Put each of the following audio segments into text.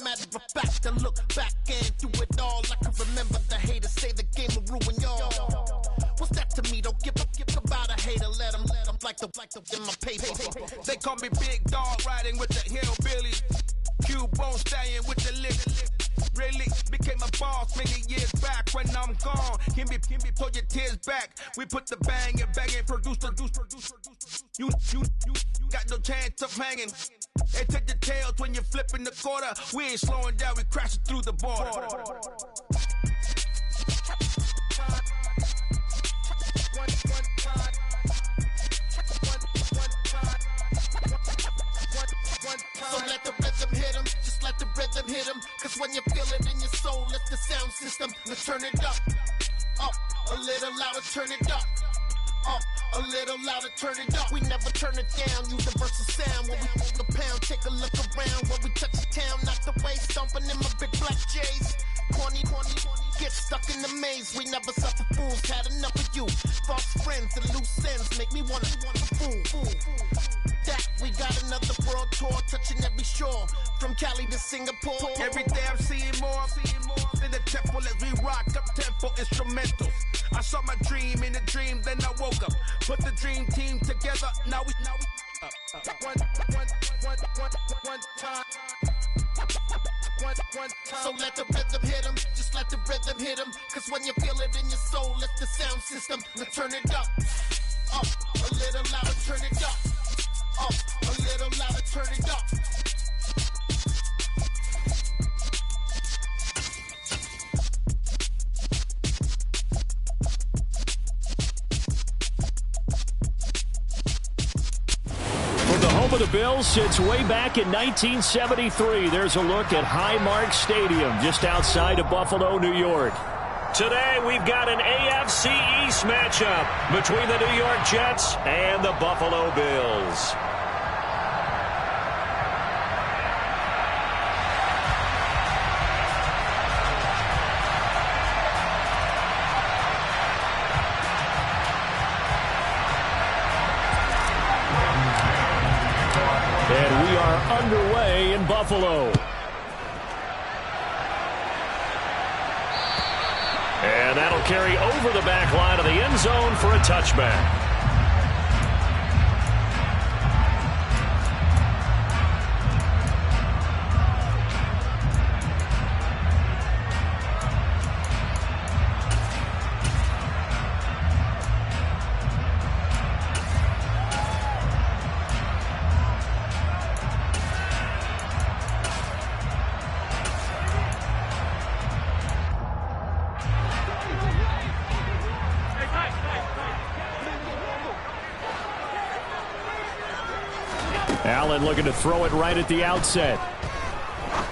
matter of fact, I look back and through it all, I can remember the haters say the game will ruin y'all. What's that to me? Don't give about a hater, let them like the in my paper. They call me Big Dog, riding with the hillbillies. Cubone staying with the lick. Really became a boss many years back. When I'm gone, can be pull your tears back. We put the bang and produce. You got no chance of hanging. They take the tails when you're flipping the quarter. We ain't slowing down, we crashing through the border. So let the rhythm hit him, just let the rhythm hit him. Cause when you feel it in your soul, let the sound system, let's turn it up. Up, a little louder, turn it up. Up, a little louder, turn it up. We never turn it down, universal sound. When we move the pound, take a look around. When we touch the town, knock the way, stomping in my big black J's. Corny, get stuck in the maze. We never suffer fools, had enough of you. False friends and loose ends make me wanna fool. That we got another world tour, touching every shore, from Cali to Singapore. Every day I'm seeing more in the temple as we rock up tempo instrumentals. I saw my dream in a dream, then I woke up. Put the dream team together, now we one time. So let the rhythm hit him, just let the rhythm hit him. Cause when you feel it in your soul, let the sound system, let's turn it up. Up, a little louder, turn it up. Up, a little louder, turn it up. From the home of the Bills since way back in 1973, there's a look at Highmark Stadium just outside of Buffalo, New York. Today, we've got an AFC East matchup between the New York Jets and the Buffalo Bills. And we are underway in Buffalo. And that'll carry over the back line of the end zone for a touchback. Allen looking to throw it right at the outset.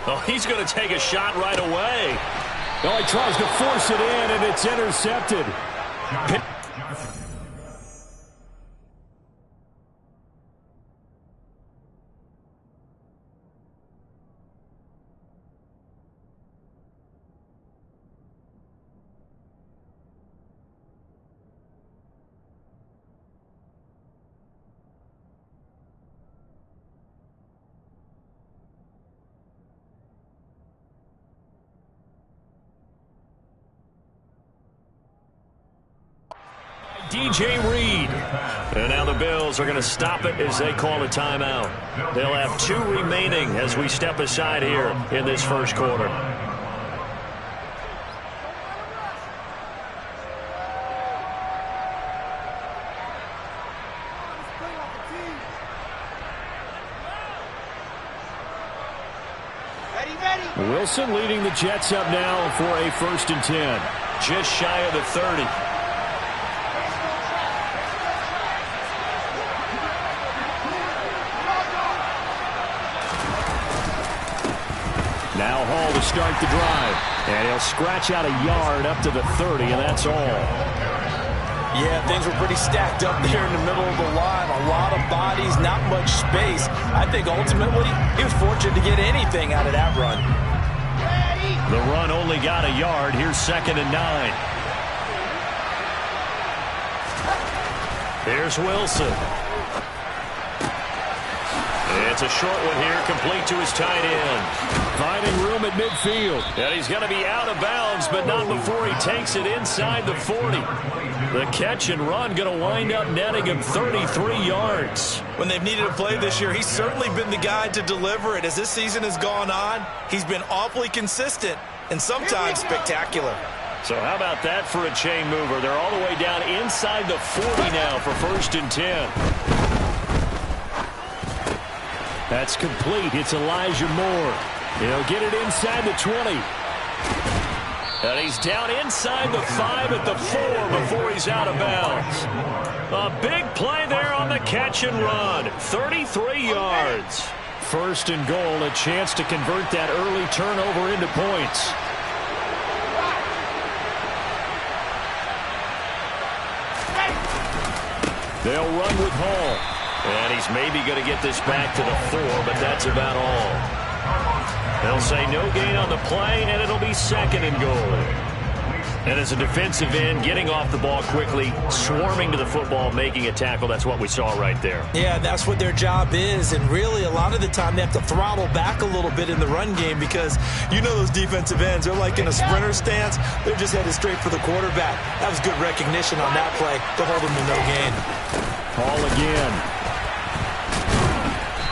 Oh, he's going to take a shot right away. Oh, he tries to force it in, and it's intercepted. DJ Reed. And now the Bills are going to stop it as they call a timeout. They'll have 2 remaining as we step aside here in this first quarter. Wilson leading the Jets up now for a 1st and 10. Just shy of the 30. Now Hall to start the drive. And he'll scratch out a yard up to the 30, and that's all. Yeah, things were pretty stacked up there in the middle of the line. A lot of bodies, not much space. I think ultimately he was fortunate to get anything out of that run. The run only got a yard. Here's 2nd and 9. Here's Wilson. It's a short one here, complete to his tight end. Finding room at midfield. And he's going to be out of bounds, but not before he takes it inside the 40. The catch and run going to wind up netting him 33 yards. When they've needed a play this year, he's certainly been the guy to deliver it. As this season has gone on, he's been awfully consistent and sometimes spectacular. So how about that for a chain mover? They're all the way down inside the 40 now for 1st and 10. That's complete. It's Elijah Moore. He'll get it inside the 20. And he's down inside the 5 at the 4 before he's out of bounds. A big play there on the catch and run. 33 yards. 1st and goal, a chance to convert that early turnover into points. They'll run with Hall. And he's maybe going to get this back to the 4, but that's about all. They'll say no gain on the play, and it'll be 2nd and goal. And as a defensive end, getting off the ball quickly, swarming to the football, making a tackle, that's what we saw right there. Yeah, that's what their job is, and really a lot of the time they have to throttle back a little bit in the run game because you know those defensive ends, they're like in a sprinter stance. They're just headed straight for the quarterback. That was good recognition on that play to hold them to no gain. Hall again.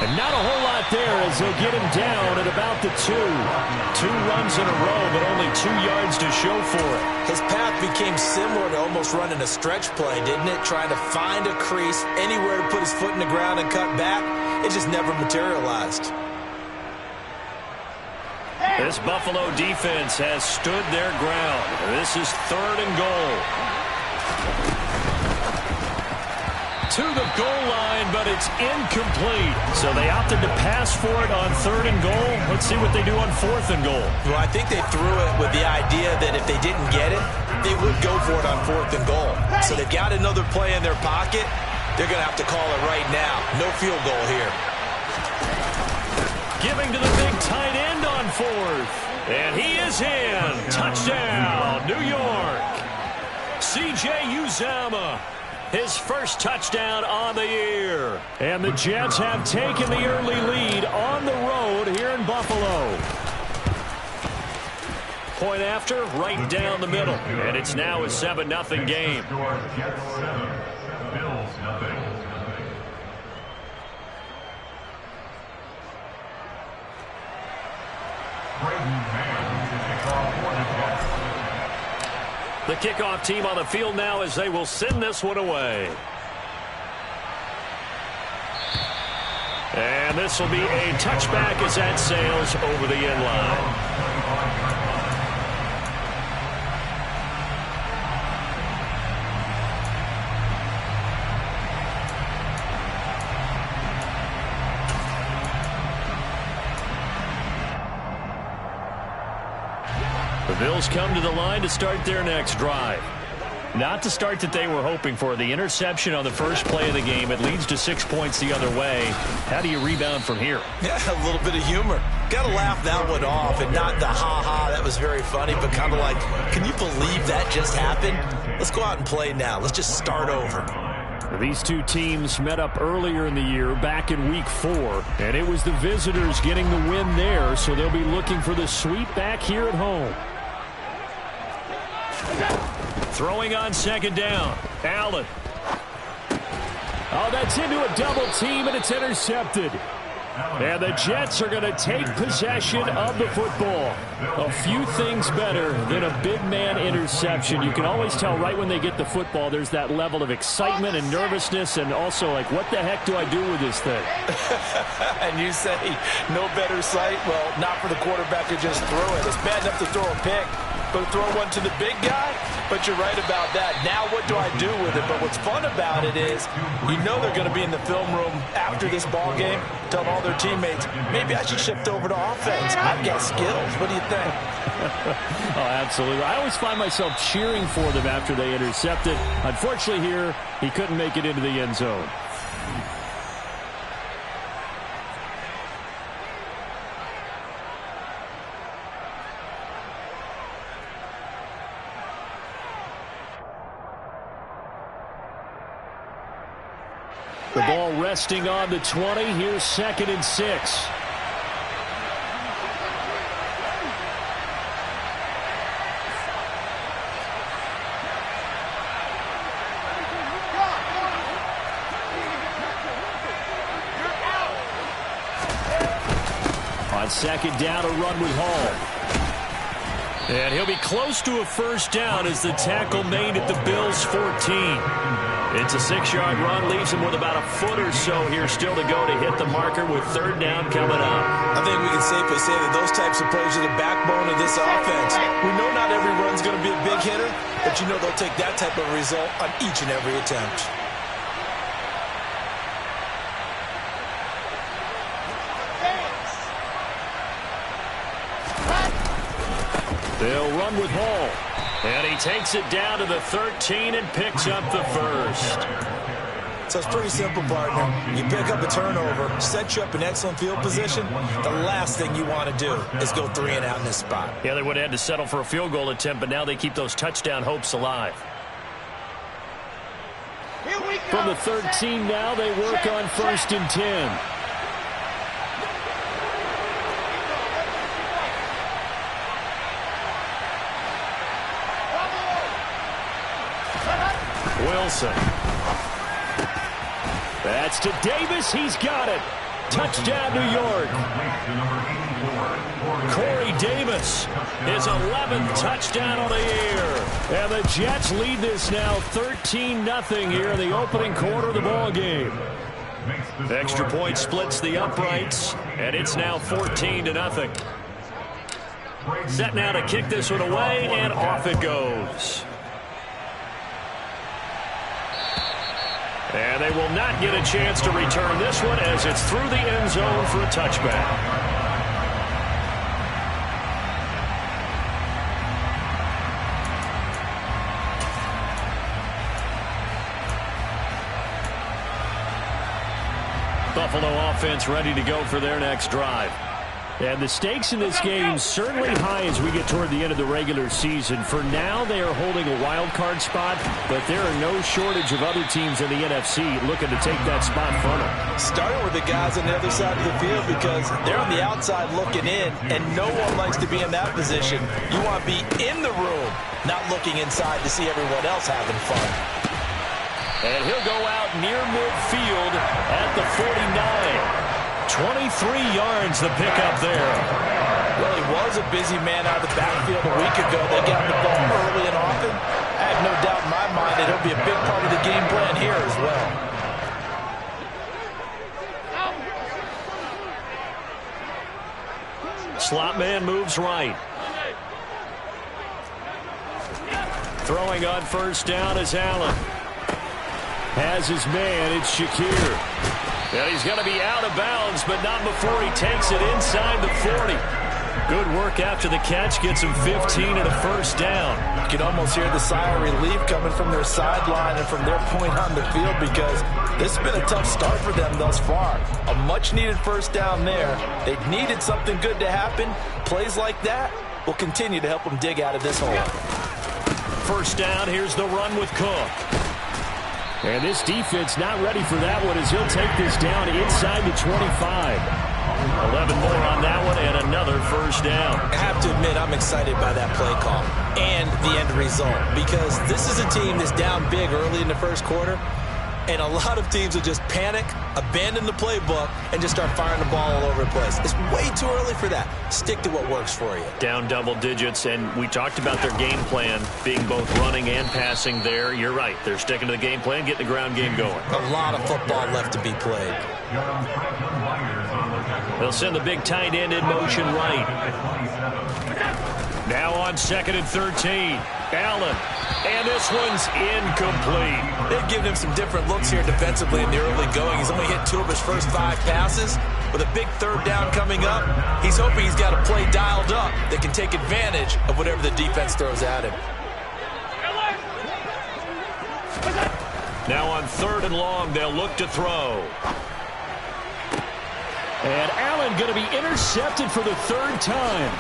And not a whole lot there as they'll get him down at about the 2. 2 runs in a row, but only 2 yards to show for it. His path became similar to almost running a stretch play, didn't it? Trying to find a crease, anywhere to put his foot in the ground and cut back. It just never materialized. This Buffalo defense has stood their ground. This is 3rd and goal. To the goal line, but it's incomplete. So they opted to pass for it on 3rd and goal. Let's see what they do on 4th and goal. Well, I think they threw it with the idea that if they didn't get it, they would go for it on 4th and goal. So they've got another play in their pocket. They're going to have to call it right now. No field goal here. Giving to the big tight end on 4th. And he is in. Touchdown, New York. C.J. Uzomah. His first touchdown on the year. And the Jets have taken the early lead on the road here in Buffalo. Point after, right down the middle. And it's now a 7-0 game. The kickoff team on the field now as they will send this one away. And this will be a touchback as that sails over the end line. The Bills come to the line to start their next drive. Not the start that they were hoping for. The interception on the first play of the game. It leads to 6 points the other way. How do you rebound from here? Yeah, a little bit of humor. Got to laugh that one off and not the ha-ha. That was very funny, but kind of like, can you believe that just happened? Let's go out and play now. Let's just start over. These two teams met up earlier in the year, back in Week 4, and it was the visitors getting the win there, so they'll be looking for the sweep back here at home. Throwing on 2nd down. Allen. Oh, that's into a double team, and it's intercepted. And the Jets are going to take possession of the football. A few things better than a big man interception. You can always tell right when they get the football, there's that level of excitement and nervousness, and also like, what the heck do I do with this thing? And you say, no better sight? Well, not for the quarterback to just throw it. It's bad enough to throw a pick, but throw one to the big guy? But you're right about that. Now what do I do with it? But what's fun about it is you know they're going to be in the film room after this ball game telling all their teammates, maybe I should shift over to offense. I've got skills. What do you think? Oh, absolutely. I always find myself cheering for them after they intercept it. Unfortunately here, he couldn't make it into the end zone. The ball resting on the 20. Here's 2nd and 6. On second down, a run with Hall. And he'll be close to a first down as the tackle made at the Bills' 14. It's a 6-yard run, leaves him with about a foot or so here still to go to hit the marker with third down coming up. I think we can safely say that those types of plays are the backbone of this offense. We know not every run's going to be a big hitter, but you know they'll take that type of result on each and every attempt. They'll run with Hall. And he takes it down to the 13 and picks up the first. So it's pretty simple, partner. You pick up a turnover, set you up in excellent field position. The last thing you want to do is go 3 and out in this spot. Yeah, they would have had to settle for a field goal attempt, but now they keep those touchdown hopes alive. From the 13 now, they work on 1st and 10. Wilson. That's to Davis. He's got it. Touchdown, New York. Corey Davis, his 11th touchdown on the year. And the Jets lead this now 13-0 here in the opening quarter of the ball game. Extra point splits the uprights, and it's now 14-0. Set now to kick this one away, and off it goes. And they will not get a chance to return this one as it's through the end zone for a touchback. Buffalo offense ready to go for their next drive. And the stakes in this game certainly high as we get toward the end of the regular season. For now, they are holding a wild card spot, but there are no shortage of other teams in the NFC looking to take that spot from them. Starting with the guys on the other side of the field because they're on the outside looking in, and no one likes to be in that position. You want to be in the room, not looking inside to see everyone else having fun. And he'll go out near midfield at the 49. 23 yards the pickup there. Well, he was a busy man out of the backfield a week ago. They got the ball early and often. I have no doubt in my mind that he'll be a big part of the game plan here as well. Slot man moves right. Throwing on first down is Allen. Has his man, it's Shakir. And he's going to be out of bounds, but not before he takes it inside the 40. Good work after the catch, gets him 15 and a first down. You can almost hear the sigh of relief coming from their sideline and from their point on the field because this has been a tough start for them thus far. A much-needed first down there. They needed something good to happen. Plays like that will continue to help them dig out of this hole. First down, here's the run with Cook. And this defense not ready for that one as he'll take this down inside the 25. 11 more on that one and another first down. I have to admit I'm excited by that play call and the end result because this is a team that's down big early in the first quarter, and a lot of teams will just panic, abandon the playbook, and just start firing the ball all over the place. It's way too early for that. Stick to what works for you. Down double digits, and we talked about their game plan being both running and passing there. You're right. They're sticking to the game plan, getting the ground game going. A lot of football left to be played. They'll send the big tight end in motion right. Now on 2nd and 13. Allen. And this one's incomplete. They've given him some different looks here defensively in the early going. He's only hit 2 of his first 5 passes. With a big third down coming up, he's hoping he's got a play dialed up that can take advantage of whatever the defense throws at him. Now on 3rd and long, they'll look to throw. And Allen going to be intercepted for the 3rd time.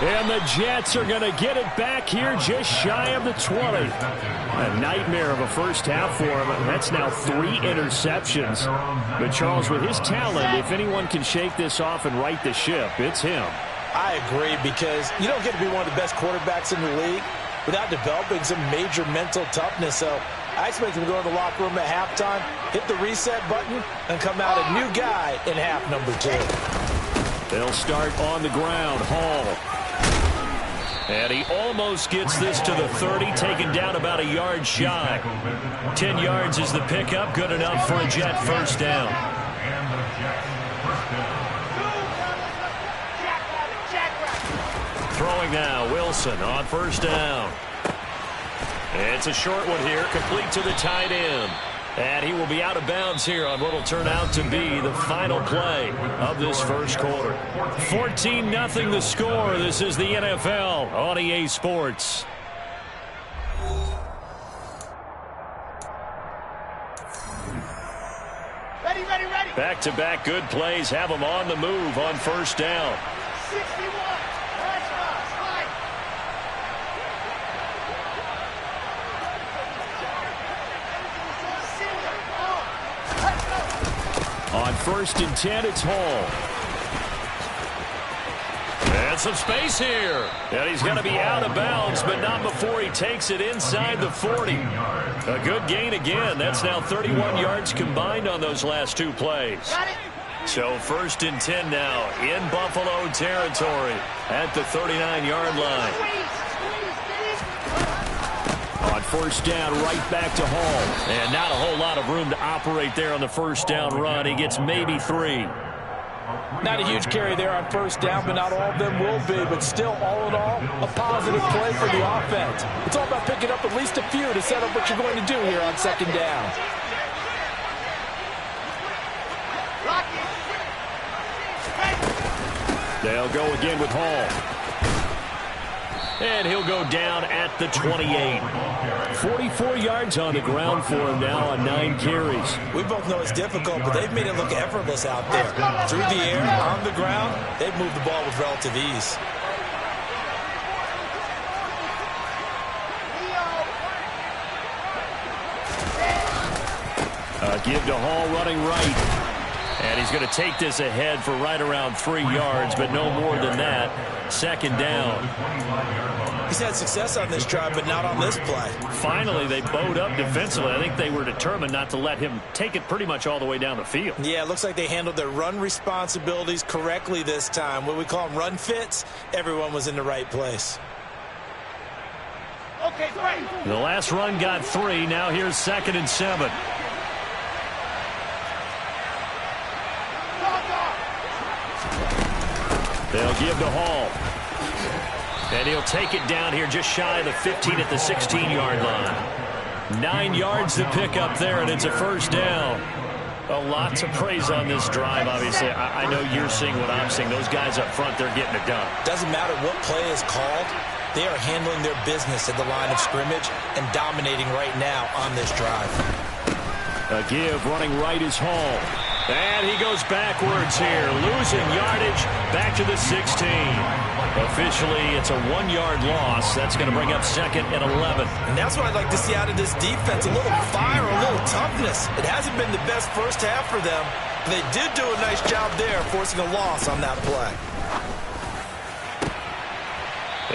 And the Jets are going to get it back here just shy of the 20. A nightmare of a first half for him. That's now 3 interceptions. But Charles, with his talent, if anyone can shake this off and right the ship, it's him. I agree because you don't get to be one of the best quarterbacks in the league without developing some major mental toughness. So I expect him to go in the locker room at halftime, hit the reset button, and come out a new guy in half number 2. They'll start on the ground. Hall. And he almost gets this to the 30, taken down about a yard shy. 10 yards is the pickup, good enough for a Jet first down. Throwing now, Wilson on first down. It's a short one here, complete to the tight end. And he will be out of bounds here on what will turn out to be the final play of this first quarter. 14-0 the score. This is the NFL on EA Sports. Ready, ready, ready. Back-to-back good plays have them on the move on first down. 61. On 1st and 10, it's Hall. And some space here. And he's going to be out of bounds, but not before he takes it inside the 40. A good gain again. That's now 31 yards combined on those last two plays. So 1st and 10 now in Buffalo territory at the 39-yard line. On first down, right back to Hall. And not a whole lot of room to operate there on the first down run. He gets maybe 3. Not a huge carry there on first down, but not all of them will be. But still, all in all, a positive play for the offense. It's all about picking up at least a few to set up what you're going to do here on second down. They'll go again with Hall. And he'll go down at the 28. 44 yards on the ground for him now on 9 carries. We both know it's difficult, but they've made it look effortless out there. Through the air, on the ground, they've moved the ball with relative ease. Give to Hall running right. And he's going to take this ahead for right around 3 yards, but no more than that. Second down. He's had success on this drive, but not on this play. Finally, they bowed up defensively. I think they were determined not to let him take it pretty much all the way down the field. Yeah, it looks like they handled their run responsibilities correctly this time. What we call them run fits, everyone was in the right place. Okay, great. The last run got 3. Now here's 2nd and 7. They'll give to Hall. And he'll take it down here just shy of the 15 at the 16-yard line. 9 yards to pick up there, and it's a first down. A lot to praise on this drive, obviously. I know you're seeing what I'm seeing. Those guys up front, they're getting it done. Doesn't matter what play is called. They are handling their business at the line of scrimmage and dominating right now on this drive. A give running right is Hall. And he goes backwards here, losing yardage back to the 16. Officially, it's a 1-yard loss. That's going to bring up 2nd and 11. And that's what I'd like to see out of this defense, a little fire, a little toughness. It hasn't been the best first half for them, but they did do a nice job there, forcing a loss on that play.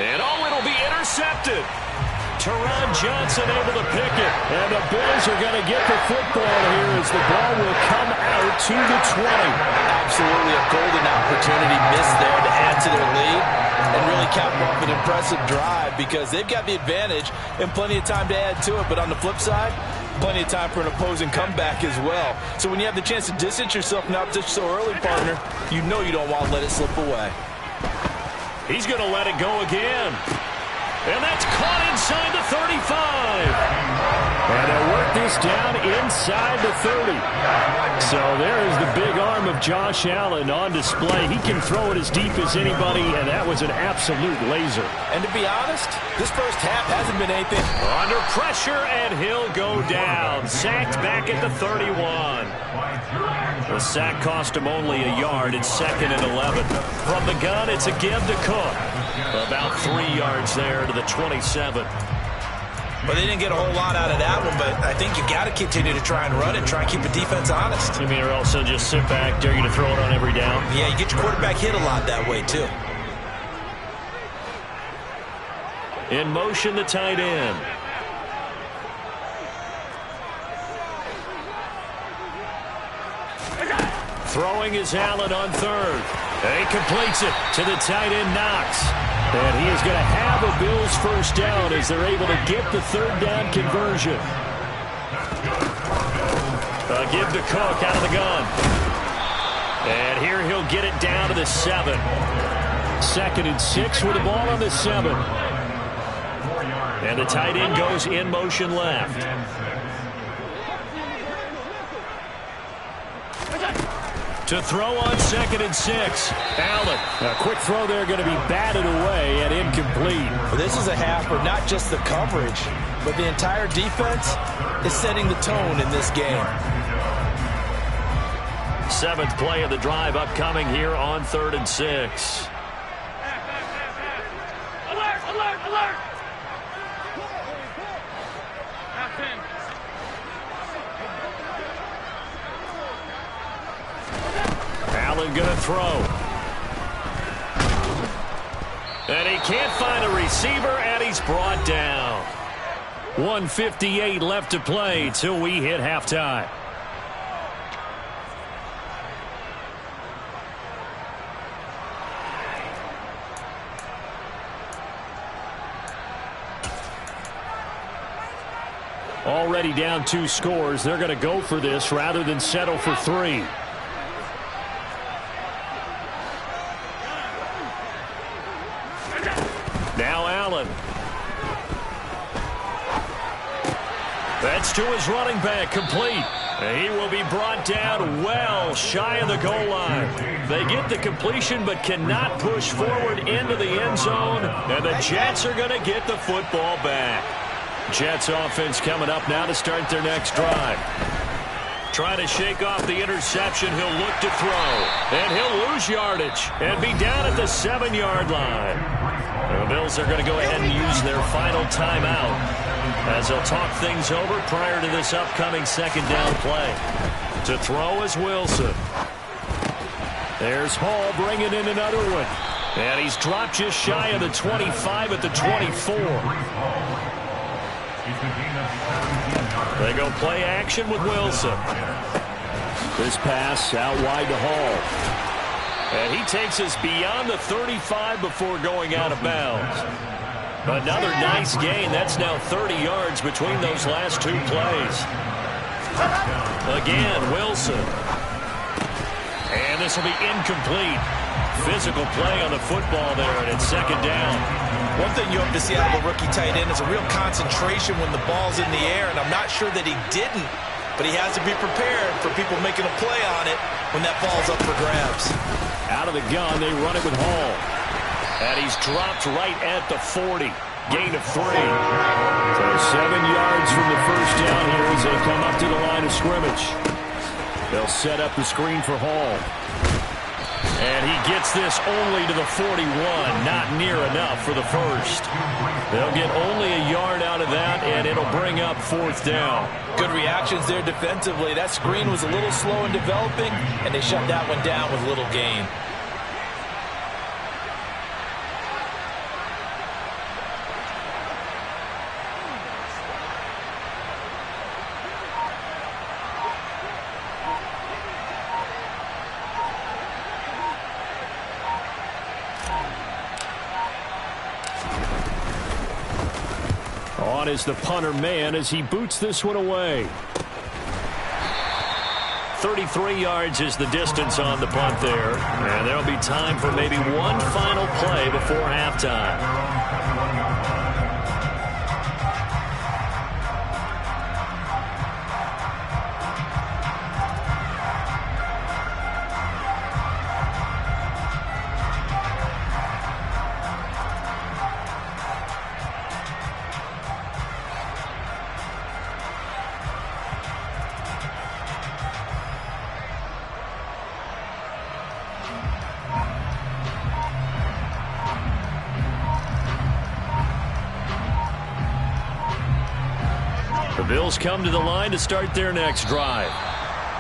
And it'll be intercepted. Teron Johnson able to pick it. And the Bills are going to get the football here as the ball will come out to the 20. Absolutely a golden opportunity missed there to add to their lead and really cap off an impressive drive because they've got the advantage and plenty of time to add to it. But on the flip side, plenty of time for an opposing comeback as well. So when you have the chance to distance yourself from opposition so early, partner, you know you don't want to let it slip away. He's going to let it go again. And that's caught inside the 35. And they'll work this down inside the 30. So there is the big arm of Josh Allen on display. He can throw it as deep as anybody, and that was an absolute laser. And to be honest, this first half hasn't been anything. Under pressure, and he'll go down. Sacked back at the 31. The sack cost him only a yard. It's 2nd and 11. From the gun, it's a give to Cook. About 3 yards there to the 27. Well, they didn't get a whole lot out of that one, but I think you got to continue to try and run it, try and keep the defense honest. You mean, or else they'll just sit back, dare you to throw it on every down? Yeah, you get your quarterback hit a lot that way, too. In motion, the tight end. Throwing is Allen on 3rd. And he completes it to the tight end, Knox. And he is going to have a Bills first down as they're able to get the third down conversion. Give to Cook out of the gun. And here he'll get it down to the 7. 2nd and 6 with the ball on the 7. And the tight end goes in motion left. To throw on 2nd and 6. Allen. A quick throw there going to be batted away and incomplete. Well, this is a half where not just the coverage, but the entire defense is setting the tone in this game. 7th play of the drive upcoming here on 3rd and 6. Alert, alert, alert! Allen going to throw. And he can't find a receiver, and he's brought down. 1:58 left to play till we hit halftime. Already down 2 scores. They're going to go for this rather than settle for 3. Now Allen. That's to his running back, complete. He will be brought down well shy of the goal line. They get the completion but cannot push forward into the end zone, and the Jets are going to get the football back. Jets offense coming up now to start their next drive. Trying to shake off the interception. He'll look to throw. And he'll lose yardage and be down at the 7-yard line. The Bills are going to go ahead and use their final timeout as they'll talk things over prior to this upcoming 2nd down play. To throw is Wilson. There's Hall bringing in another one. And he's dropped just shy of the 25 at the 24. They go play action with Wilson. This pass out wide to Hall. And he takes us beyond the 35 before going out of bounds. Another nice gain. That's now 30 yards between those last 2 plays. Again, Wilson. And this will be incomplete. Physical play on the football there, and it's 2nd down. One thing you have to see out of a rookie tight end is a real concentration when the ball's in the air, and I'm not sure that he didn't, but he has to be prepared for people making a play on it when that ball's up for grabs. Out of the gun, they run it with Hall. And he's dropped right at the 40. Gain of 3. So 7 yards from the first down here as they come up to the line of scrimmage. They'll set up the screen for Hall. And he gets this only to the 41. Not near enough for the first. They'll get only a yard out of that, and it'll bring up 4th down. Good reactions there defensively. That screen was a little slow in developing, and they shut that one down with little gain. On is the punter man as he boots this one away. 33 yards is the distance on the punt there. And there'll be time for maybe one final play before halftime. The Bills come to the line to start their next drive.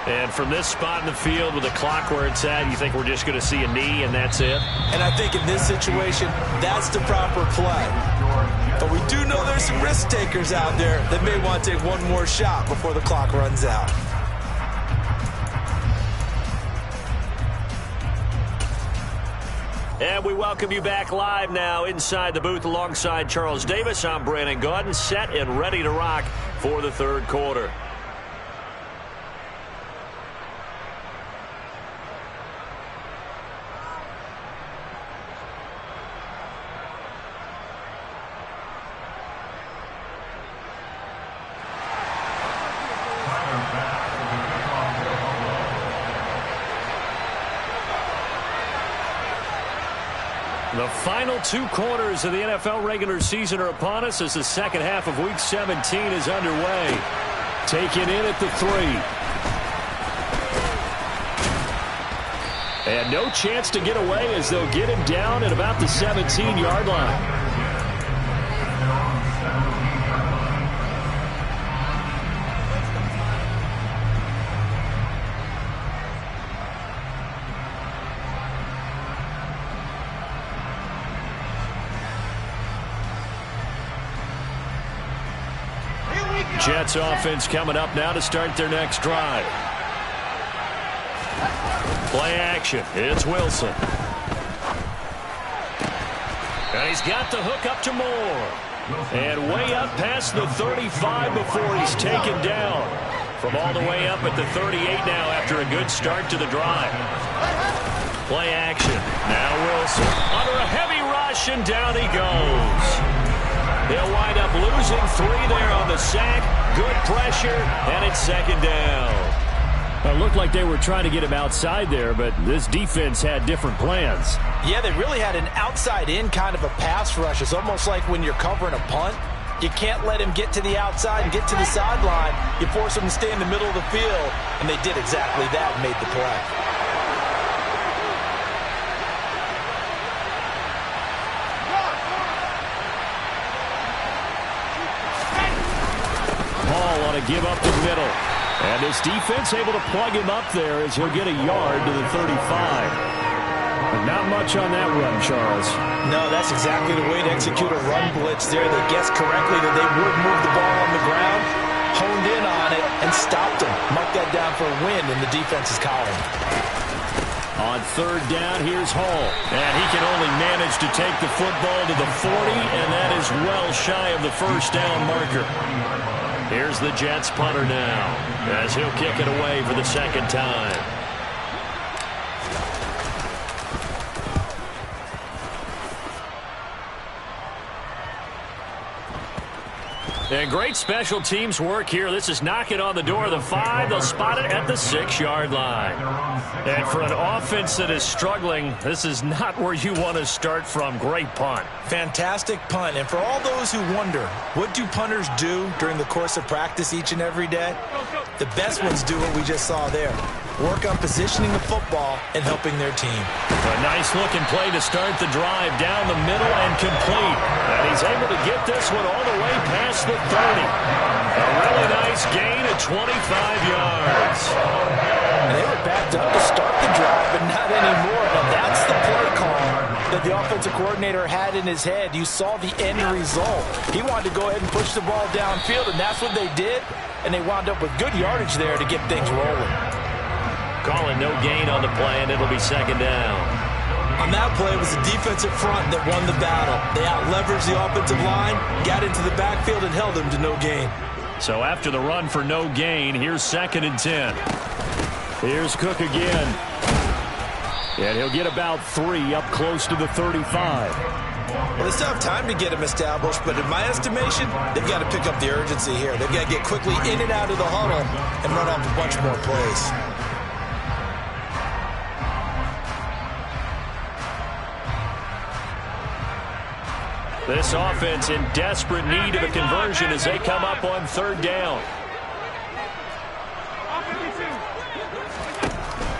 And from this spot in the field with the clock where it's at, you think we're just going to see a knee and that's it? And I think in this situation, that's the proper play. But we do know there's some risk takers out there that may want to take one more shot before the clock runs out. And we welcome you back live now inside the booth alongside Charles Davis. I'm Brandon Gaudin, set and ready to rock for the third quarter. The final 2 quarters of the NFL regular season are upon us as the second half of Week 17 is underway. Taken in at the 3. And no chance to get away as they'll get him down at about the 17-yard line. Jets offense coming up now to start their next drive. Play action. It's Wilson. And he's got the hook up to Moore. And way up past the 35 before he's taken down. From all the way up at the 38 now after a good start to the drive. Play action. Now Wilson under a heavy rush, and down he goes. They'll wind up losing 3 there on the sack. Good pressure, and it's second down. It looked like they were trying to get him outside there, but this defense had different plans. Yeah, they really had an outside-in kind of a pass rush. It's almost like when you're covering a punt. You can't let him get to the outside and get to the sideline. You force him to stay in the middle of the field, and they did exactly that and made the play. Give up the middle. And this defense able to plug him up there as he'll get a yard to the 35. But not much on that run, Charles. No, that's exactly the way to execute a run blitz there. They guessed correctly that they would move the ball on the ground, honed in on it, and stopped him. Mark that down for a win in the defense's column. On third down, here's Hall. And he can only manage to take the football to the 40, and that is well shy of the first down marker. Here's the Jets punter now as he'll kick it away for the second time. And great special teams work here. This is knocking on the door of the 5. They'll spot it at the 6-yard line. And for an offense that is struggling, this is not where you want to start from. Great punt. Fantastic punt. And for all those who wonder, what do punters do during the course of practice each and every day? The best ones do what we just saw there. Work on positioning the football and helping their team. A nice-looking play to start the drive down the middle and complete. And he's able to get this one all the way past the 30. A really nice gain of 25 yards. And they were backed up to start the drive, but not anymore. But that's the play call that the offensive coordinator had in his head. You saw the end result. He wanted to go ahead and push the ball downfield, and that's what they did. And they wound up with good yardage there to get things rolling. Calling no gain on the play, and it'll be second down. On that play, it was the defensive front that won the battle. They out-leveraged the offensive line, got into the backfield, and held them to no gain. So after the run for no gain, here's 2nd and 10. Here's Cook again. And he'll get about 3 up close to the 35. Well, they still have time to get him established, but in my estimation, they've got to pick up the urgency here. They've got to get quickly in and out of the huddle and run off a bunch more plays. This offense in desperate need of a conversion as they come up on third down.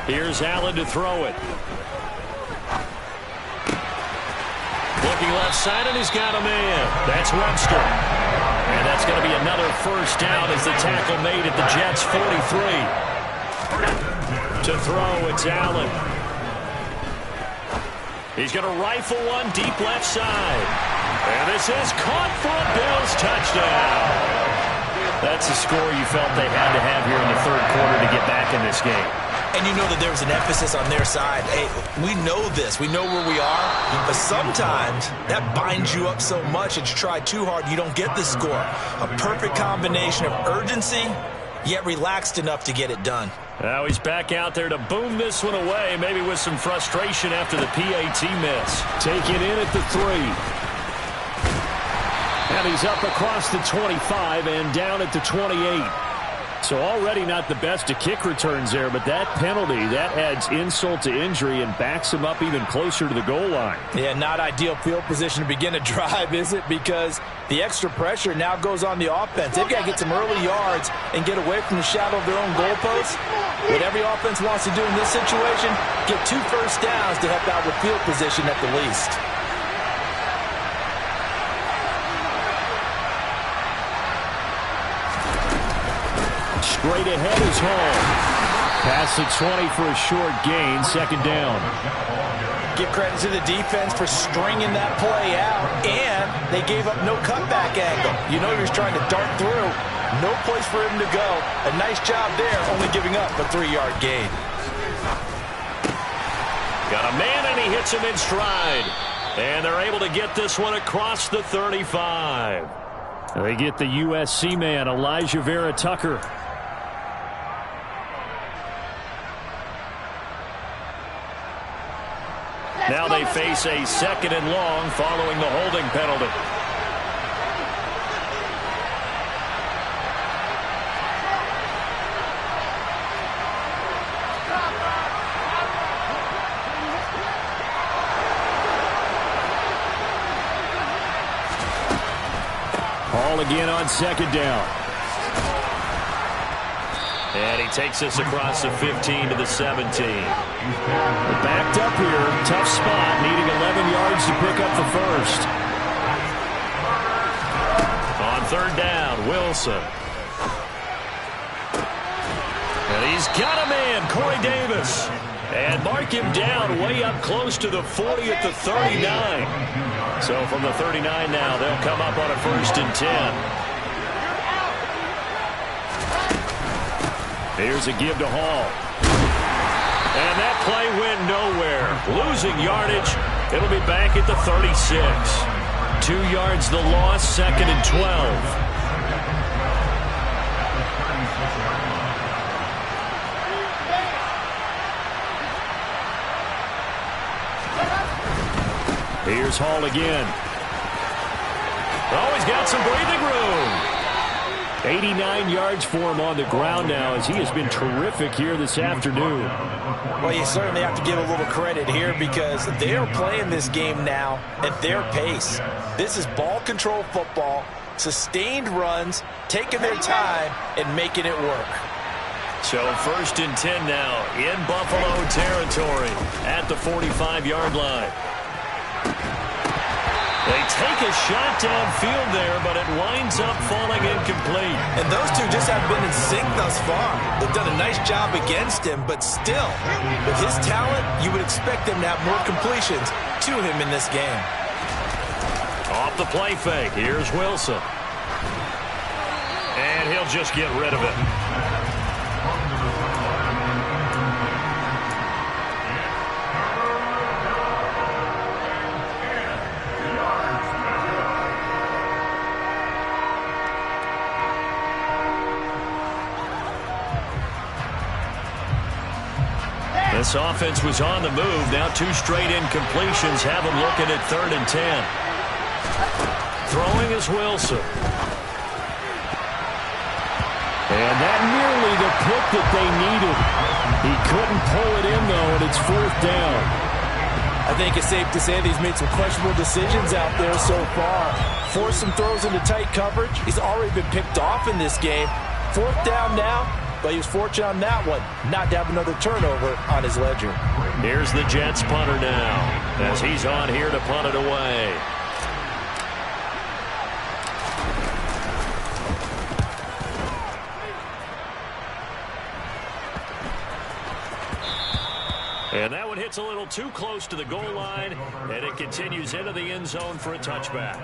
Here's Allen to throw it. Looking left side, and he's got a man. That's Webster. And that's going to be another first down as the tackle made at the Jets' 43. To throw, it's Allen. He's going to rifle one deep left side. And this is caught for a Bills touchdown. That's a score you felt they had to have here in the third quarter to get back in this game. And you know that there's an emphasis on their side. Hey, we know this. We know where we are. But sometimes that binds you up so much that you try too hard, you don't get the score. A perfect combination of urgency, yet relaxed enough to get it done. Now he's back out there to boom this one away, maybe with some frustration after the PAT miss. Taken in at the 3. And he's up across the 25 and down at the 28. So already not the best of kick returns there, but that penalty, that adds insult to injury and backs him up even closer to the goal line. Yeah, not ideal field position to begin a drive, is it? Because the extra pressure now goes on the offense. They've got to get some early yards and get away from the shadow of their own goalposts. What every offense wants to do in this situation, get 2 first downs to help out with field position at the least. Straight ahead is Hall. Past the 20 for a short gain, 2nd down. Give credit to the defense for stringing that play out, and they gave up no cutback angle. You know he was trying to dart through. No place for him to go. A nice job there, only giving up a 3-yard gain. Got a man, and he hits him in stride. And they're able to get this one across the 35. They get the USC man, Elijah Vera Tucker. Now they face a 2nd and long following the holding penalty. Hall again on 2nd down. And he takes us across the 15 to the 17. We're backed up here. Tough spot. Needing 11 yards to pick up the first. On 3rd down, Wilson. And he's got a man, Corey Davis. And mark him down way up close to the 40 at the 39. So from the 39 now, they'll come up on a 1st and 10. Here's a give to Hall. And that play went nowhere. Losing yardage. It'll be back at the 36. 2 yards the loss, 2nd and 12. Here's Hall again. Oh, he's got some breathing room. 89 yards for him on the ground now as he has been terrific here this afternoon. Well, you certainly have to give a little credit here because they are playing this game now at their pace. This is ball control football, sustained runs, taking their time and making it work. So 1st and 10 now in Buffalo territory at the 45-yard line. They take a shot downfield there, but it winds up falling incomplete. And those two just have been in sync thus far. They've done a nice job against him, but still, with his talent, you would expect them to have more completions to him in this game. Off the play fake, here's Wilson. And he'll just get rid of it. This offense was on the move. Now 2 straight incompletions have them looking at 3rd and 10. Throwing is Wilson. And that nearly the pick that they needed. He couldn't pull it in, though, and it's 4th down. I think it's safe to say that he's made some questionable decisions out there so far. Forced some throws into tight coverage. He's already been picked off in this game. 4th down now. But he was fortunate on that one, not to have another turnover on his ledger. Here's the Jets punter now, as he's on here to punt it away. And that one hits a little too close to the goal line, and it continues into the end zone for a touchback.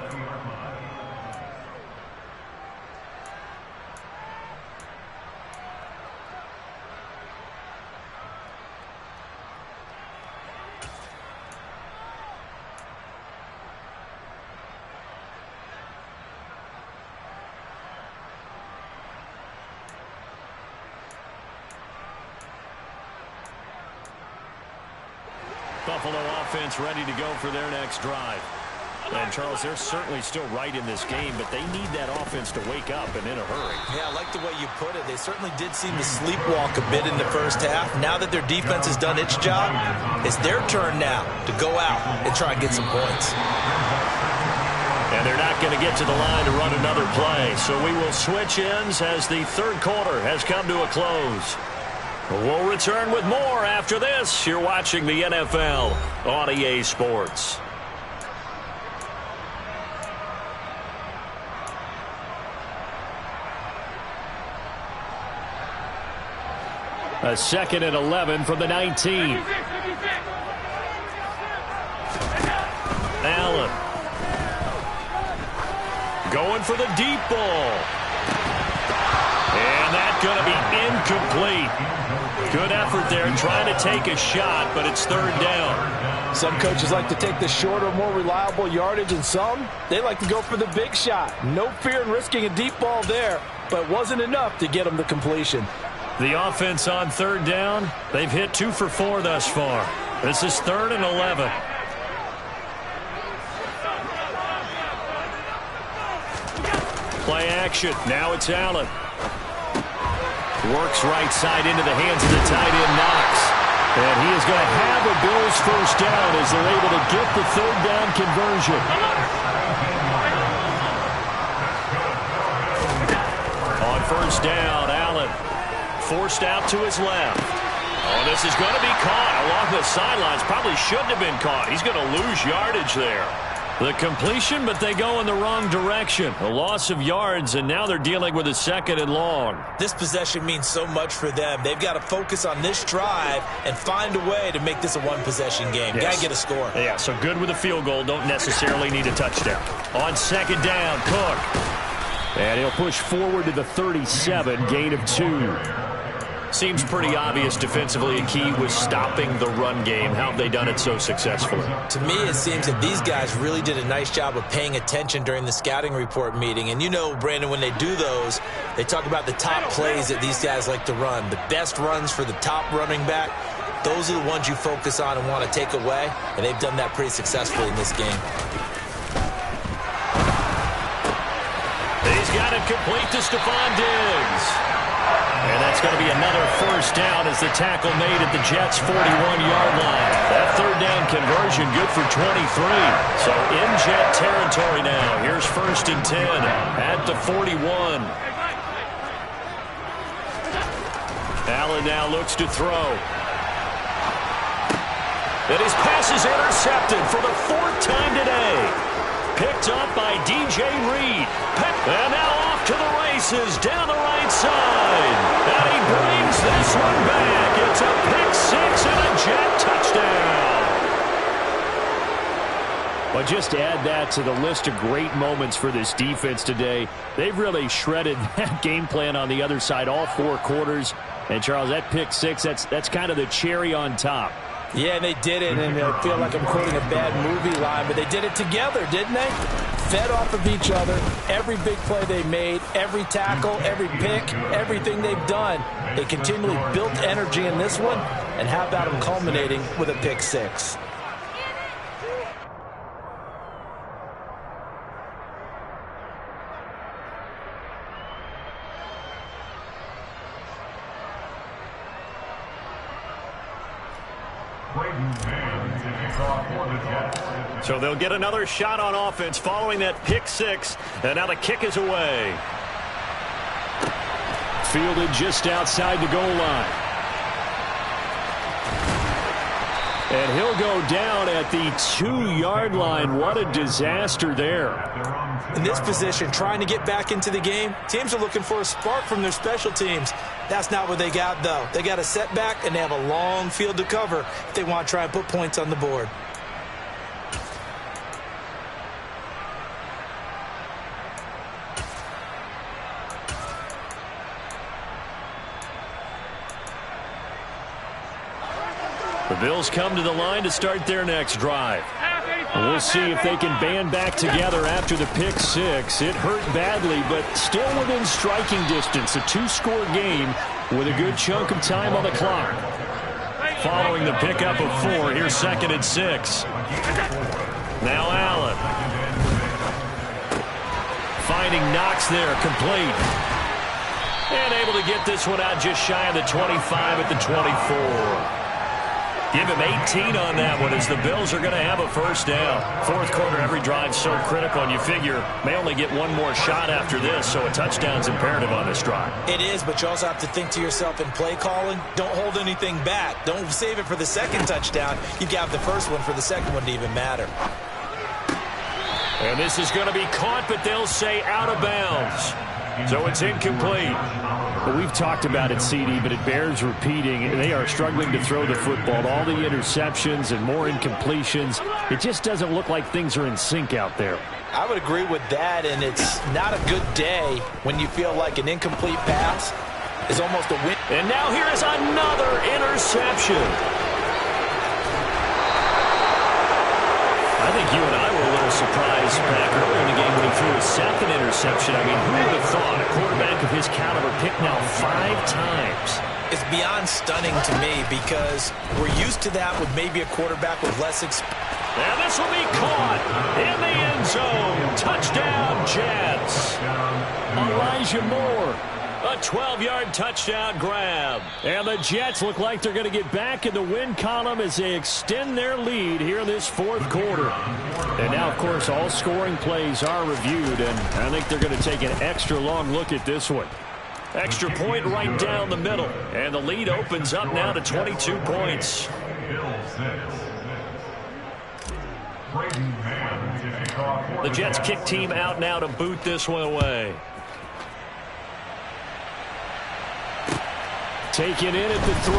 Buffalo offense ready to go for their next drive. And, Charles, they're certainly still right in this game, but they need that offense to wake up and in a hurry. Yeah, I like the way you put it. They certainly did seem to sleepwalk a bit in the first half. Now that their defense has done its job, it's their turn now to go out and try and get some points. And they're not going to get to the line to run another play. So we will switch ends as the third quarter has come to a close. We'll return with more after this. You're watching the NFL on EA Sports. A 2nd and 11 from the 19. Allen. Going for the deep ball. And that's going to be incomplete. Good effort there trying to take a shot, but it's third down. Some coaches like to take the shorter, more reliable yardage, and some, they like to go for the big shot. No fear in risking a deep ball there, but it wasn't enough to get them the completion. The offense on third down, they've hit 2 for 4 thus far. This is 3rd and 11. Play action. Now it's Allen. Works right side into the hands of the tight end, Knox. And he is going to have a Bills first down as they're able to get the third down conversion. On first down, Allen forced out to his left. Oh, this is going to be caught along the sidelines. Probably shouldn't have been caught. He's going to lose yardage there. The completion, but they go in the wrong direction. A loss of yards, and now they're dealing with a 2nd and long. This possession means so much for them. They've got to focus on this drive and find a way to make this a one-possession game. Yes. Got to get a score. Yeah, so good with a field goal. Don't necessarily need a touchdown. On 2nd down, Cook. And he'll push forward to the 37, gain of 2. Seems pretty obvious defensively a key was stopping the run game. How have they done it so successfully? To me, it seems that these guys really did a nice job of paying attention during the scouting report meeting. And you know, Brandon, when they do those, they talk about the top plays that these guys like to run. The best runs for the top running back, those are the ones you focus on and want to take away. And they've done that pretty successfully in this game. He's got it complete to Stephon Diggs. And that's going to be another first down as the tackle made at the Jets' 41-yard line. That third down conversion good for 23. So in Jet territory now. Here's 1st and 10 at the 41. Allen now looks to throw. And his pass is intercepted for the 4th time today. Picked up by DJ Reed. And now off to the races down the right side. And he brings this one back. It's a pick 6 and a Jet touchdown. But just to add that to the list of great moments for this defense today, they've really shredded that game plan on the other side all 4 quarters. And, Charles, that pick 6, that's kind of the cherry on top. Yeah, they did it, and I feel like I'm quoting a bad movie line, but they did it together, didn't they? Fed off of each other, every big play they made, every tackle, every pick, everything they've done. They continually built energy in this one, and how about them culminating with a pick 6? So they'll get another shot on offense following that pick 6. And now the kick is away. Fielded just outside the goal line. And he'll go down at the 2-yard line. What a disaster there. In this position, trying to get back into the game, teams are looking for a spark from their special teams. That's not what they got, though. They got a setback, and they have a long field to cover if they want to try and put points on the board. The Bills come to the line to start their next drive. We'll see if they can band back together after the pick 6. It hurt badly, but still within striking distance. A 2-score game with a good chunk of time on the clock. following the pickup of 4. Here's 2nd and 6. Now Allen. Finding Knox there, complete. And able to get this one out just shy of the 25 at the 24. Give him 18 on that one as the Bills are going to have a first down. Fourth quarter, every drive so critical, and you figure may only get one more shot after this, so a touchdown's imperative on this drive. It is, but you also have to think to yourself in play calling, don't hold anything back. Don't save it for the second touchdown. You can have the first one for the second one to even matter. And this is going to be caught, but they'll say out of bounds. So it's incomplete. Well, we've talked about it, CD, but it bears repeating. They are struggling to throw the football. All the interceptions and more incompletions. It just doesn't look like things are in sync out there. I would agree with that, and it's not a good day when you feel like an incomplete pass is almost a win. And now here is another interception. I think you and I were a little surprised back earlier in the game when he threw his second interception. I mean, who would have thought a quarterback of his caliber picked now 5 times? It's beyond stunning to me because we're used to that with maybe a quarterback with less experience. And this will be caught in the end zone. Touchdown, Jets. Elijah Moore. A 12-yard touchdown grab. And the Jets look like they're going to get back in the win column as they extend their lead here in this fourth quarter. And now, of course, all scoring plays are reviewed, and I think they're going to take an extra long look at this one. Extra point right down the middle. And the lead opens up now to 22 points. The Jets kick team out now to boot this one away. Taken in at the 3.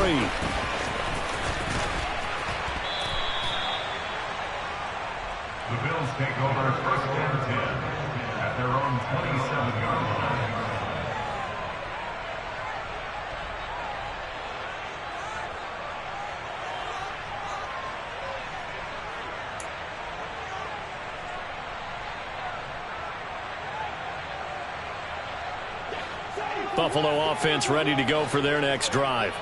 The Bills take over 1st and 10 at their own 27-yard line. Buffalo offense ready to go for their next drive.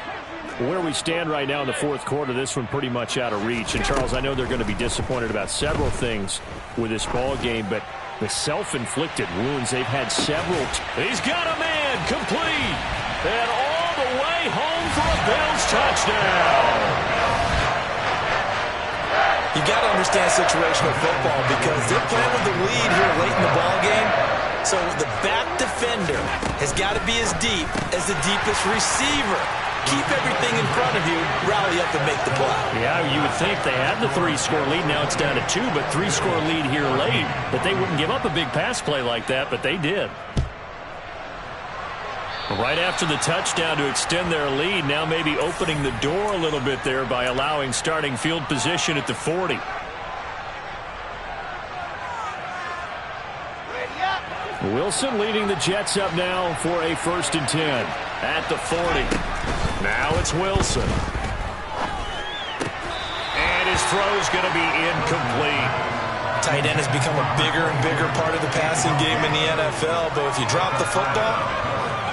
Where we stand right now in the fourth quarter, this one pretty much out of reach. And, Charles, I know they're going to be disappointed about several things with this ball game, but the self-inflicted wounds, they've had several. He's got a man, complete, and all the way home for a Bills touchdown. You got to understand situational football because they're playing with the lead here late in the ball game. So the back defender has got to be as deep as the deepest receiver. Keep everything in front of you, rally up and make the play. Yeah, you would think they had the 3-score lead. Now it's down to 2, but 3-score lead here late. That they wouldn't give up a big pass play like that, but they did. Right after the touchdown to extend their lead, now maybe opening the door a little bit there by allowing starting field position at the 40. Wilson leading the Jets up now for a 1st and 10. At the 40. Now it's Wilson. And his throw's going to be incomplete. Tight end has become a bigger and bigger part of the passing game in the NFL, but if you drop the football,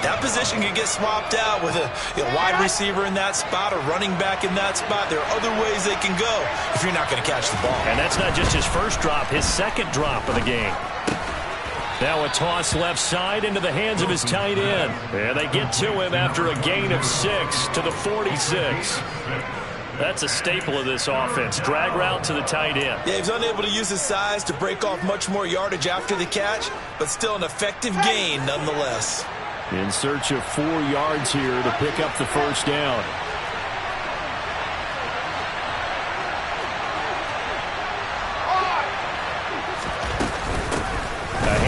that position can get swapped out with a wide receiver in that spot, a running back in that spot. There are other ways they can go if you're not going to catch the ball. And that's not just his first drop, his second drop of the game. Now a toss left side into the hands of his tight end. And they get to him after a gain of 6 to the 46. That's a staple of this offense. Drag route to the tight end. Yeah, he's unable to use his size to break off much more yardage after the catch, but still an effective gain nonetheless. In search of 4 yards here to pick up the first down.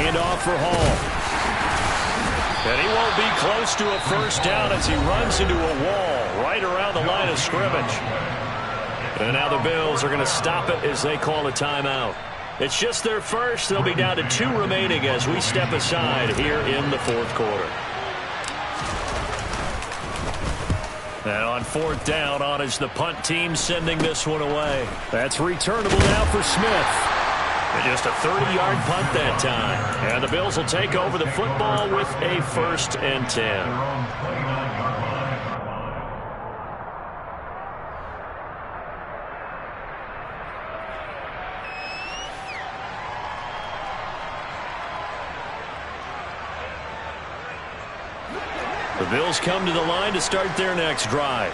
Handoff for Hall. And he won't be close to a first down as he runs into a wall right around the line of scrimmage. And now the Bills are going to stop it as they call a timeout. It's just their first. They'll be down to 2 remaining as we step aside here in the fourth quarter. And on 4th down, on is the punt team sending this one away. That's returnable now for Smith. And just a 30-yard punt that time. And the Bills will take over the football with a 1st and 10. The Bills come to the line to start their next drive.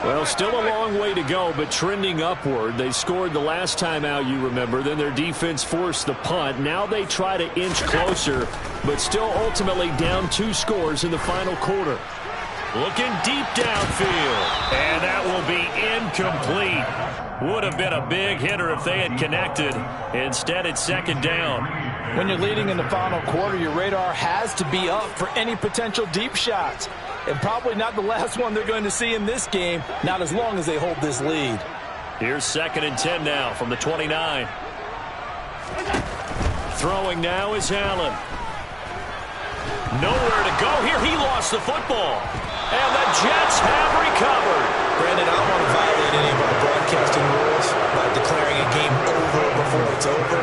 Well, still a long way to go, but trending upward. They scored the last time out, you remember. Then their defense forced the punt. Now they try to inch closer, but still ultimately down 2 scores in the final quarter. Looking deep downfield, and that will be incomplete. Would have been a big hitter if they had connected. Instead, it's second down. When you're leading in the final quarter, your radar has to be up for any potential deep shots. And probably not the last one they're going to see in this game, not as long as they hold this lead. Here's 2nd and 10 now from the 29. Throwing now is Allen. Nowhere to go here. He lost the football. And the Jets have recovered. Brandon, I don't want to violate any of our broadcasting rules by declaring a game over before it's over.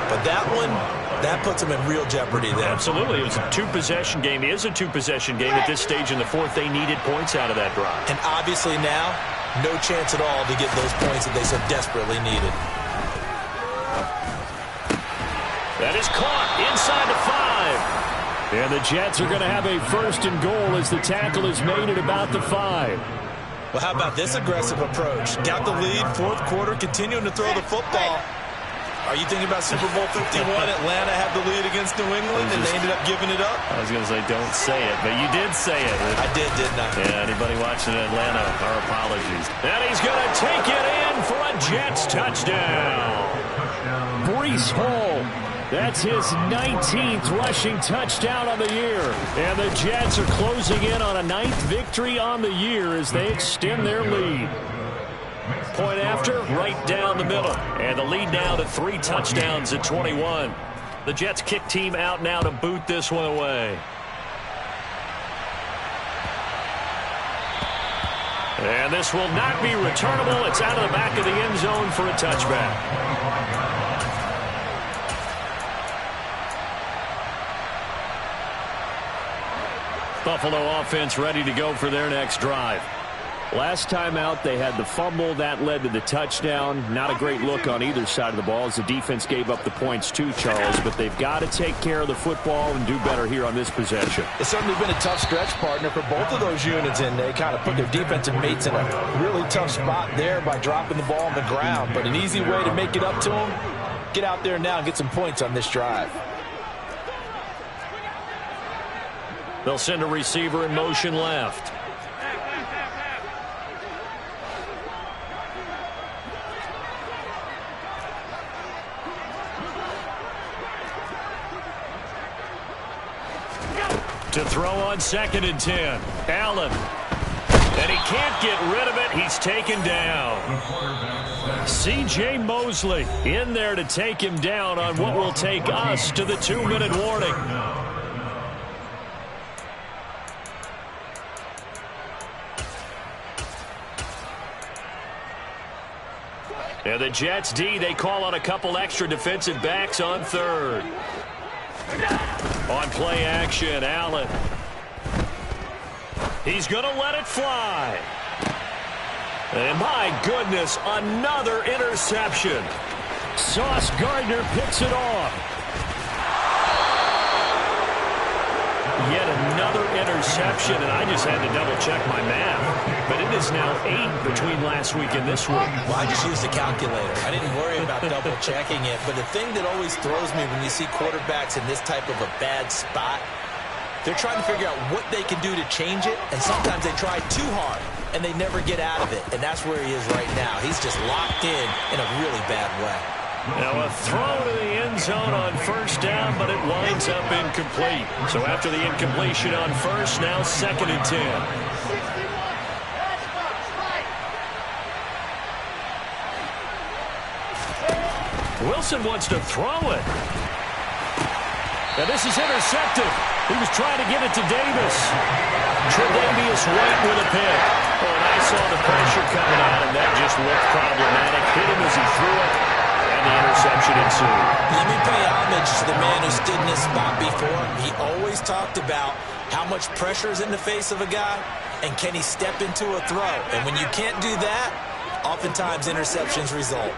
But that one, that puts them in real jeopardy there. Absolutely. It was a 2-possession game. It is a 2-possession game at this stage in the 4th. They needed points out of that drive. And obviously now, no chance at all to get those points that they so desperately needed. That is caught inside the 5. And the Jets are going to have a 1st and goal as the tackle is made at about the 5. Well, how about this aggressive approach? Got the lead, 4th quarter, continuing to throw the football. Are you thinking about Super Bowl 51? Atlanta had the lead against New England, and they ended up giving it up? I was going to say, don't say it, but you did say it. I did, didn't I? Yeah, anybody watching Atlanta, our apologies. And he's going to take it in for a Jets touchdown. Breece Hall. That's his 19th rushing touchdown on the year. And the Jets are closing in on a 9th victory on the year as they extend their lead. Point after, right down the middle. And the lead now to 3 touchdowns at 21. The Jets kick team out now to boot this one away. And this will not be returnable. It's out of the back of the end zone for a touchback. Buffalo offense ready to go for their next drive. Last time out, they had the fumble. That led to the touchdown. Not a great look on either side of the ball as the defense gave up the points too, Charles. But they've got to take care of the football and do better here on this possession. It's certainly been a tough stretch, partner, for both of those units, and they kind of put their defensive mates in a really tough spot there by dropping the ball on the ground. But an easy way to make it up to them, get out there now and get some points on this drive. They'll send a receiver in motion left. To throw on 2nd and 10. Allen. And he can't get rid of it. He's taken down. C.J. Mosley in there to take him down on what will take us to the 2-minute warning. And the Jets D, they call on a couple extra defensive backs on 3rd. On play action, Allen. He's going to let it fly. And my goodness, another interception. Sauce Gardner picks it off. Yet another interception, and I just had to double-check my math. But it is now 8 between last week and this week. Well, I just used a calculator. I didn't worry about double-checking it. But the thing that always throws me when you see quarterbacks in this type of a bad spot, they're trying to figure out what they can do to change it, and sometimes they try too hard, and they never get out of it. And that's where he is right now. He's just locked in a really bad way. Now a throw to the end zone on 1st down, but it winds up incomplete. So after the incompletion on 1st, now 2nd and 10. Wilson wants to throw it. Now this is intercepted. He was trying to get it to Davis. Tre'Davious White with a pick. Oh, and I saw the pressure coming out, and that just looked problematic. Hit him as he threw it. The interception ensued. Let me pay homage to the man who stood in this spot before. He always talked about how much pressure is in the face of a guy and can he step into a throw. And when you can't do that, oftentimes interceptions result.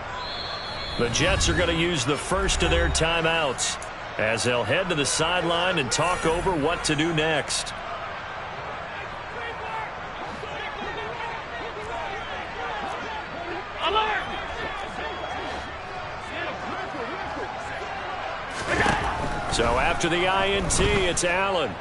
The Jets are going to use the first of their timeouts as they'll head to the sideline and talk over what to do next. So after the INT, it's Allen.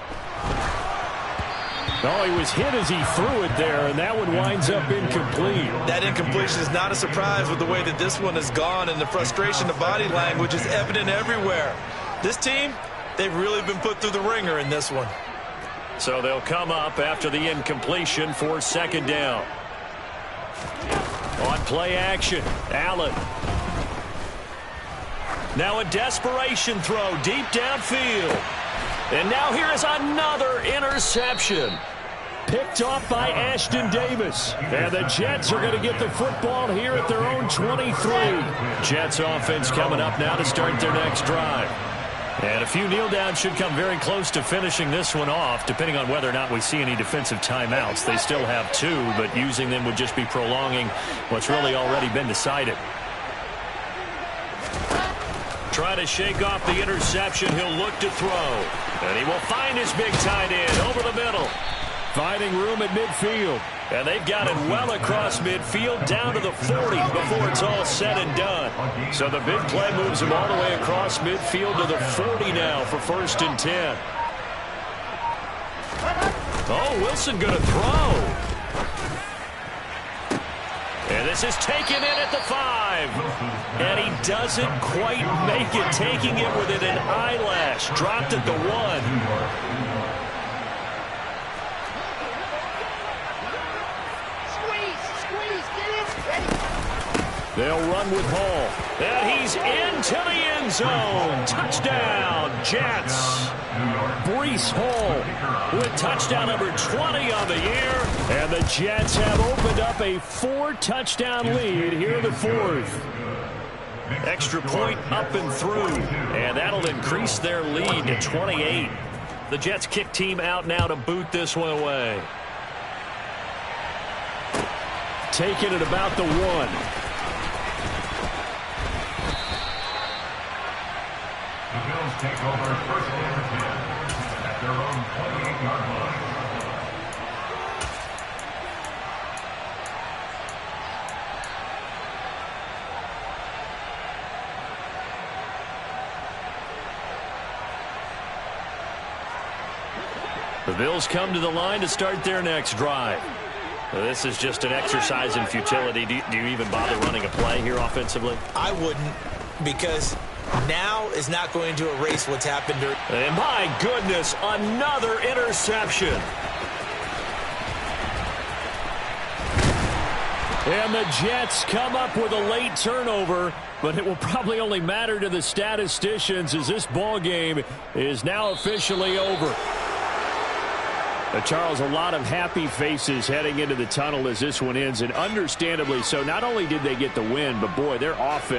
Oh, he was hit as he threw it there, and that one winds up incomplete. That incompletion is not a surprise with the way that this one has gone, and the frustration, the body language is evident everywhere. This team, they've really been put through the ringer in this one. So they'll come up after the incompletion for second down. On play action, Allen. Now a desperation throw deep downfield. And now here is another interception. Picked off by Ashton Davis. And the Jets are going to get the football here at their own 23. Jets offense coming up now to start their next drive. And a few kneel downs should come very close to finishing this one off, depending on whether or not we see any defensive timeouts. They still have 2, but using them would just be prolonging what's really already been decided. Try to shake off the interception. He'll look to throw. And he will find his big tight end over the middle. Finding room at midfield. And they've got it well across midfield down to the 40 before it's all said and done. So the big play moves him all the way across midfield to the 40 now for 1st and 10. Oh, Wilson going to throw. And this is taken in at the 5. And he doesn't quite make it, taking it within an eyelash. Dropped at the 1. They'll run with Hall. And he's into the end zone. Touchdown, Jets. Breece Hall with touchdown number 20 on the year. And the Jets have opened up a 4-touchdown lead here in the 4th. Extra point up and through. And that'll increase their lead to 28. The Jets kick team out now to boot this one away. Taking it about the 1. The Bills take over 1st and 10 at their own 28-yard line. The Bills come to the line to start their next drive. This is just an exercise in futility. Do you even bother running a play here offensively? I wouldn't, because now is not going to erase what's happened. And my goodness, another interception. And the Jets come up with a late turnover, but it will probably only matter to the statisticians as this ball game is now officially over. Charles, a lot of happy faces heading into the tunnel as this one ends, and understandably so. Not only did they get the win, but boy, their offense